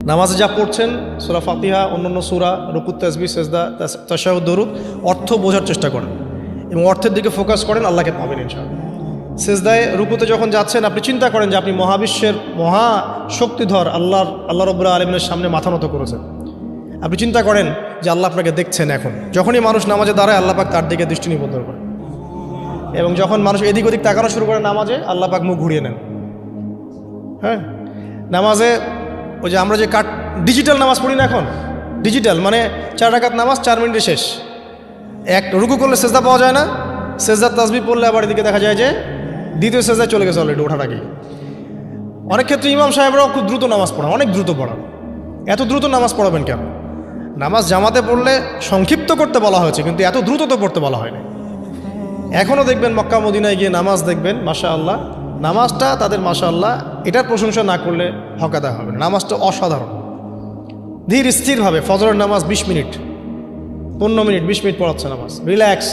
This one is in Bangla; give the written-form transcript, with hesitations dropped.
নামাজে যা পড়ছেন সূরা ফাতিহা, অন্যান্য সূরা, রুকু, তাসবিহ, সিজদা, তাশাহুদ, দরুদ অর্থ বোঝার চেষ্টা করেন এবং অর্থের দিকে ফোকাস করেন, আল্লাহকে পাবেন ইনশাআল্লাহ। সিজদায় রুকুতে যখন যাচ্ছেন আপনি চিন্তা করেন যে আপনি মহাবিশ্বের মহা শক্তিধর আল্লাহ রাব্বুল আলামিনের সামনে মাথা নত করেছেন। আপনি চিন্তা করেন যে আল্লাহ আপনাকে দেখছেন। এখন যখনই মানুষ নামাজে দাঁড়ায় আল্লাহ পাক তার দিকে দৃষ্টি নিবদ্ধ করেন এবং যখন মানুষ এদিক ওদিক তাকানো শুরু করে নামাজে, আল্লাহ পাক মুখ ঘুরিয়ে নেন। হ্যাঁ, নামাজে ওই যে আমরা যে ডিজিটাল নামাজ পড়ি না, এখন ডিজিটাল মানে 4 রাকাত নামাজ 4 মিনিটে শেষ। এক রুকু করলে সেজদা পাওয়া যায় না, সেজদার তাসবিহ পড়লে আবার এদিকে দেখা যায় যে দ্বিতীয় সেজদায় চলে গেছে অলরেডি ওঠার আগে। অনেক ক্ষেত্রে ইমাম সাহেবরাও খুব দ্রুত নামাজ পড়ান, অনেক দ্রুত পড়ান। এত দ্রুত নামাজ পড়াবেন কেন? নামাজ জামাতে পড়লে সংক্ষিপ্ত করতে বলা হয়েছে, কিন্তু এত দ্রুত তো পড়তে বলা হয়নি। এখনও দেখবেন মক্কা মদিনায় গিয়ে নামাজ দেখবেন, মাশাআল্লাহ, নামাজটা তাদের মাশাআল্লাহ এটার প্রশংসা না করলে হকাদা হবে না। নামাজটা অসাধারণ, ধীর স্থিরভাবে ফজরের নামাজ 20 মিনিট, 15 মিনিট, 20 মিনিট পড়াচ্ছে নামাজ, রিল্যাক্স।